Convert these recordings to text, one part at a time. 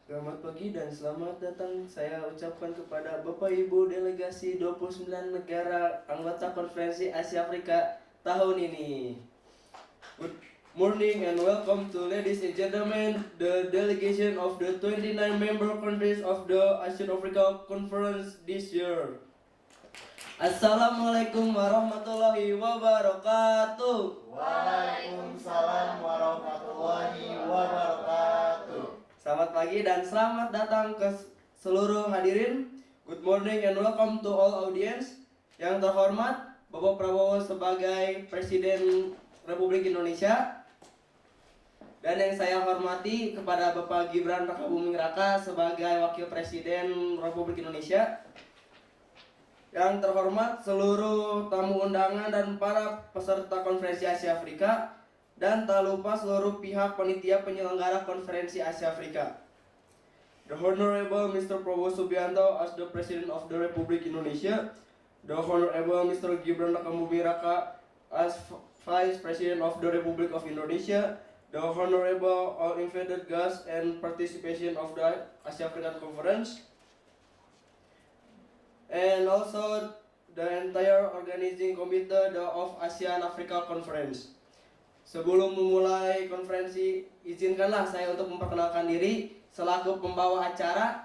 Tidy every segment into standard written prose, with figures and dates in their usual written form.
Selamat pagi dan selamat datang saya ucapkan kepada Bapak Ibu delegasi 29 negara anggota Konferensi Asia Afrika tahun ini. Good morning and welcome to ladies and gentlemen, the delegation of the 29 member countries of the Asian Africa Conference this year. Assalamualaikum warahmatullahi wabarakatuh. Waalaikumsalam warahmatullahi wabarakatuh. Selamat pagi dan selamat datang ke seluruh hadirin. Good morning and welcome to all audience. Yang terhormat Bapak Prabowo sebagai Presiden Republik Indonesia, dan yang saya hormati kepada Bapak Gibran Rakabuming Raka sebagai Wakil Presiden Republik Indonesia. Yang terhormat seluruh tamu undangan dan para peserta Konferensi Asia Afrika, dan tak lupa seluruh pihak panitia penyelenggara Konferensi Asia Afrika. The Honorable Mr. Prabowo Subianto as the President of the Republic Indonesia, the Honorable Mr. Gibran Rakabuming Raka as Vice President of the Republic of Indonesia, the Honorable all invited guests and participation of the Asia African Conference, and also the entire organizing committee of ASEAN Africa Conference. Sebelum memulai konferensi, izinkanlah saya untuk memperkenalkan diri selaku pembawa acara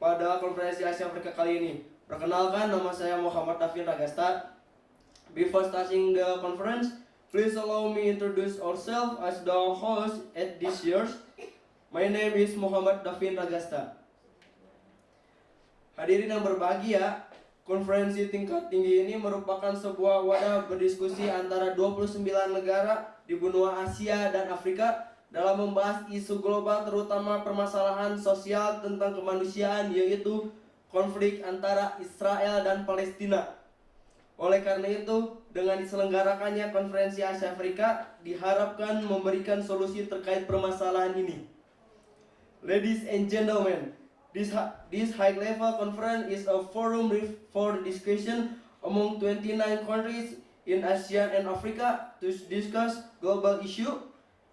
pada Konferensi Asia Afrika kali ini. Perkenalkan, nama saya Muhammad Dafin Ragasta. Before starting the conference, please allow me introduce ourselves as the host at this year's. My name is Muhammad Dafin Ragasta. Hadirin yang berbahagia, konferensi tingkat tinggi ini merupakan sebuah wadah berdiskusi antara 29 negara di benua Asia dan Afrika dalam membahas isu global, terutama permasalahan sosial tentang kemanusiaan, yaitu konflik antara Israel dan Palestina. Oleh karena itu, dengan diselenggarakannya Konferensi Asia Afrika diharapkan memberikan solusi terkait permasalahan ini. Ladies and gentlemen, this high-level conference is a forum for discussion among 29 countries in ASEAN and Africa to discuss global issue,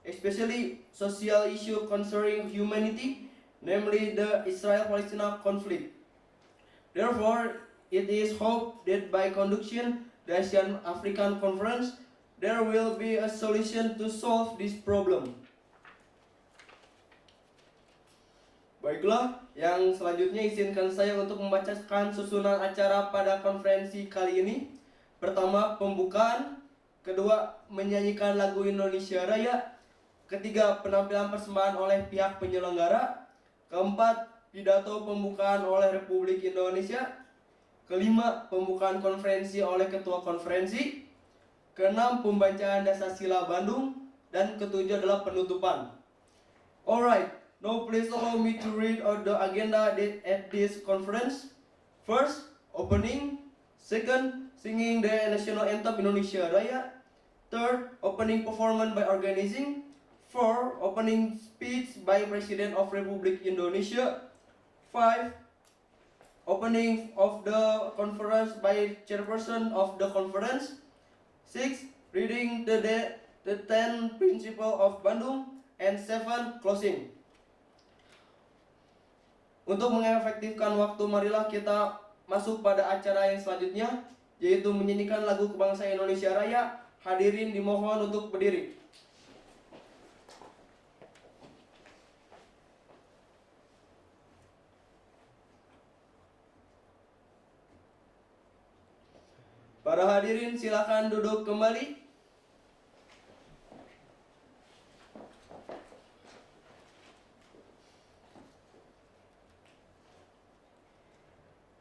especially social issue concerning humanity, namely the Israel-Palestina conflict. Therefore, it is hoped that by conducting the ASEAN African Conference, there will be a solution to solve this problem. Baiklah, yang selanjutnya izinkan saya untuk membacakan susunan acara pada konferensi kali ini. Pertama, pembukaan. Kedua, menyanyikan lagu Indonesia Raya. Ketiga, penampilan persembahan oleh pihak penyelenggara. Keempat, pidato pembukaan oleh Republik Indonesia. Kelima, pembukaan konferensi oleh Ketua Konferensi. Keenam, pembacaan Dasar-Sila Bandung. Dan ketujuh adalah penutupan. Alright, now please allow me to read out the agenda at this conference. First, opening. Second, singing the national anthem Indonesia Raya. Third, opening performance by organizing. Four, opening speech by President of Republic Indonesia. Five, opening of the conference by Chairperson of the conference. Six, reading the 10 principle of Bandung. And seven, closing. Untuk mengefektifkan waktu, marilah kita masuk pada acara yang selanjutnya, yaitu menyanyikan lagu kebangsaan Indonesia Raya. Hadirin dimohon untuk berdiri. Para hadirin silakan duduk kembali.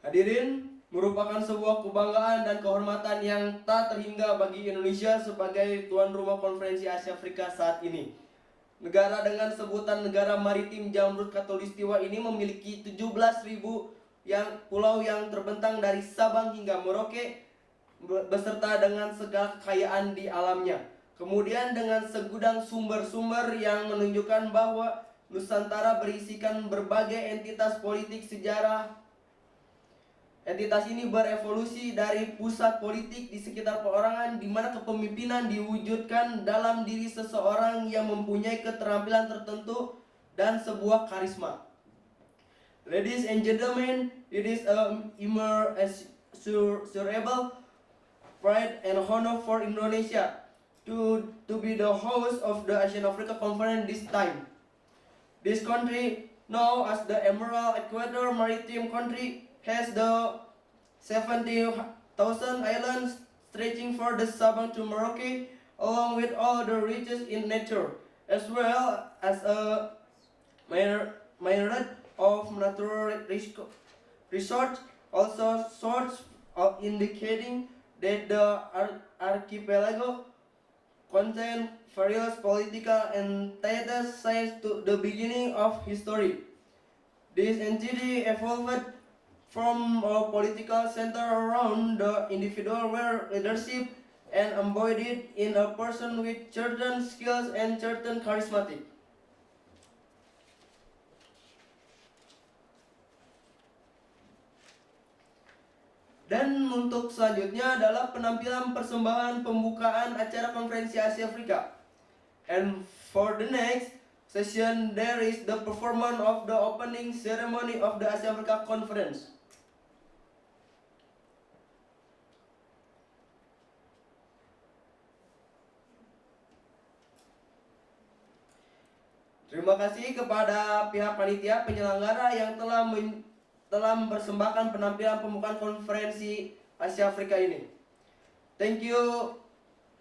Hadirin, merupakan sebuah kebanggaan dan kehormatan yang tak terhingga bagi Indonesia sebagai tuan rumah Konferensi Asia Afrika saat ini. Negara dengan sebutan negara maritim Jamrut Khatulistiwa ini memiliki 17.000 pulau yang terbentang dari Sabang hingga Merauke, beserta dengan segala kekayaan di alamnya. Kemudian dengan segudang sumber-sumber yang menunjukkan bahwa Nusantara berisikan berbagai entitas politik sejarah. Entitas ini berevolusi dari pusat politik di sekitar perorangan, di mana kepemimpinan diwujudkan dalam diri seseorang yang mempunyai keterampilan tertentu dan sebuah karisma. Ladies and gentlemen, it is an immeasurable pride and honor for Indonesia to be the host of the Asian Africa Conference this time. This country, known as the Emerald Equator Maritime Country, has the 70,000 islands stretching from the Sabang to Merauke, along with all the riches in nature, as well as a myriad of natural resorts, also sorts of indicating that the archipelago contains various political entities since to the beginning of history. This entity evolved from a political center around the individual where leadership and embodied in a person with certain skills and certain charismatic. Dan untuk selanjutnya adalah penampilan persembahan pembukaan acara konferensi Asia Afrika. And for the next session, there is the performance of the opening ceremony of the Asia Africa Conference. Terima kasih kepada pihak panitia penyelenggara yang telah mempersembahkan penampilan pembukaan konferensi Asia Afrika ini. Thank you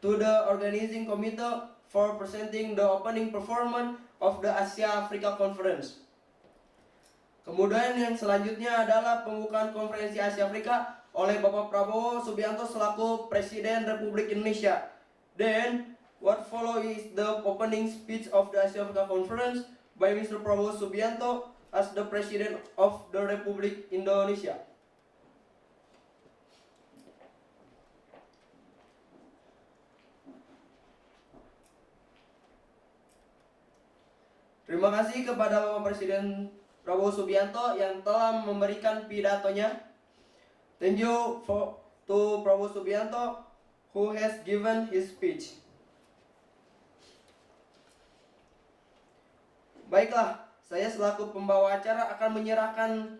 to the organizing committee for presenting the opening performance of the Asia Africa Conference. Kemudian yang selanjutnya adalah pembukaan konferensi Asia Afrika oleh Bapak Prabowo Subianto selaku Presiden Republik Indonesia. Then what follow is the opening speech of the Asia Africa Conference by Mr. Prabowo Subianto as the President of the Republic Indonesia. Terima kasih kepada Bapak Presiden Prabowo Subianto yang telah memberikan pidatonya. Thank you to Prabowo Subianto who has given his speech. Baiklah, saya selaku pembawa acara akan menyerahkan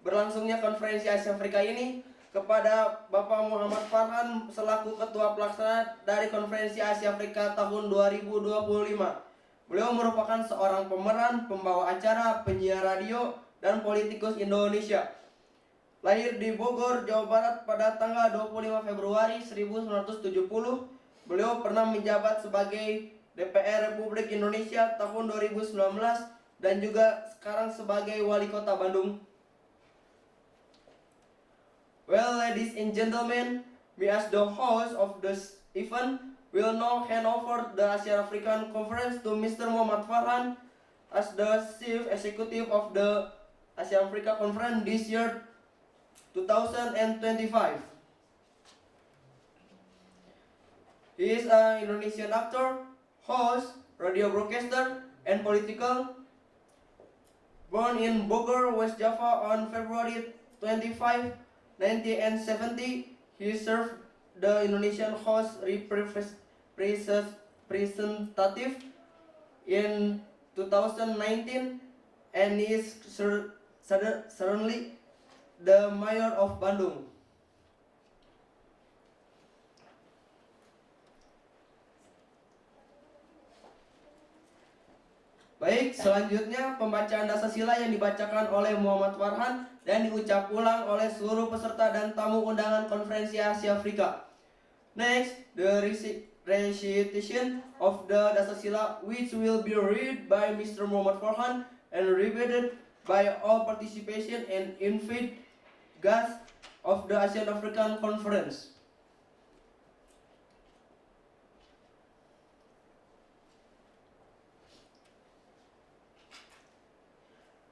berlangsungnya konferensi Asia Afrika ini kepada Bapak Muhammad Farhan selaku Ketua Pelaksana dari Konferensi Asia Afrika tahun 2025. Beliau merupakan seorang pemeran, pembawa acara, penyiar radio, dan politikus Indonesia. Lahir di Bogor, Jawa Barat pada tanggal 25 Februari 1970, beliau pernah menjabat sebagai DPR Republik Indonesia tahun 2019 dan juga sekarang sebagai Wali Kota Bandung. Well, ladies and gentlemen, me as the host of this event will now hand over the Asia African Conference to Mr. Muhammad Farhan as the Chief Executive of the Asia Africa Conference this year 2025. He is an Indonesian actor, host, radio broadcaster, and political. Born in Bogor, West Java on February 25, 1970, he served the Indonesian host representative in 2019 and is currently the mayor of Bandung. Baik, selanjutnya pembacaan dasar-sila yang dibacakan oleh Muhammad Farhan dan diucap ulang oleh seluruh peserta dan tamu undangan konferensi Asia Afrika. Next, the recitation of the dasar-sila which will be read by Mr. Muhammad Farhan and repeated by all participation and invite guests of the Asian African Conference.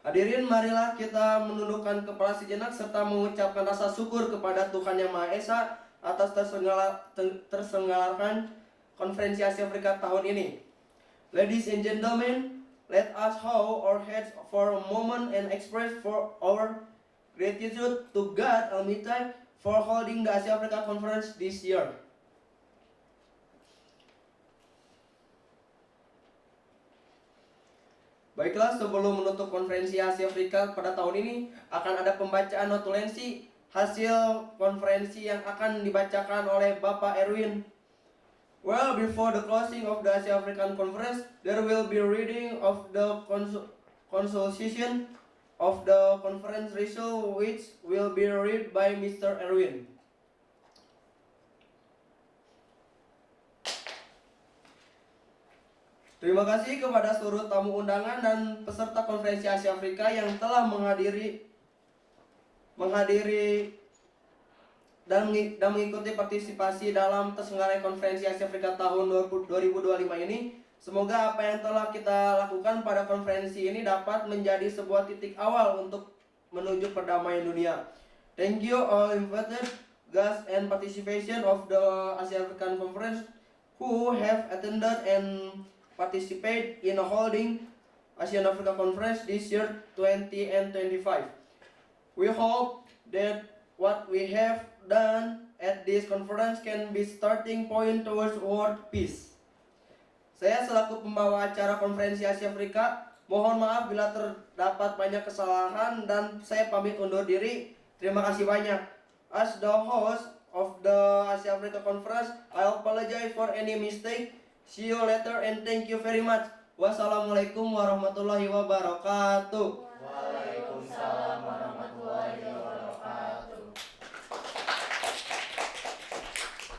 Hadirin, marilah kita menundukkan kepala sejenak serta mengucapkan rasa syukur kepada Tuhan Yang Maha Esa atas terselenggarakan konferensi Asia Afrika tahun ini. Ladies and gentlemen, let us bow our heads for a moment and express for our gratitude to God Almighty for holding the Asia Africa Conference this year. Baiklah, sebelum menutup konferensi Asia Afrika pada tahun ini, akan ada pembacaan notulensi hasil konferensi yang akan dibacakan oleh Bapak Erwin. Well, before the closing of the Asia African Conference, there will be reading of the consultation of the conference result, which will be read by Mr. Erwin. Terima kasih kepada seluruh tamu undangan dan peserta konferensi Asia Afrika yang telah menghadiri dan mengikuti partisipasi dalam terselenggaranya konferensi Asia Afrika tahun 2025 ini. Semoga apa yang telah kita lakukan pada konferensi ini dapat menjadi sebuah titik awal untuk menuju perdamaian dunia. Thank you all invited guests and participation of the Asia African Conference who have attended and participate in holding ASEAN Africa Conference this year 2025. We hope that what we have done at this conference can be starting point towards world peace. Saya selaku pembawa acara konferensi Asia Afrika, mohon maaf bila terdapat banyak kesalahan dan saya pamit undur diri. Terima kasih banyak. As the host of the Asia Africa Conference, I apologize for any mistake. See you later and thank you very much. Wassalamualaikum warahmatullahi wabarakatuh.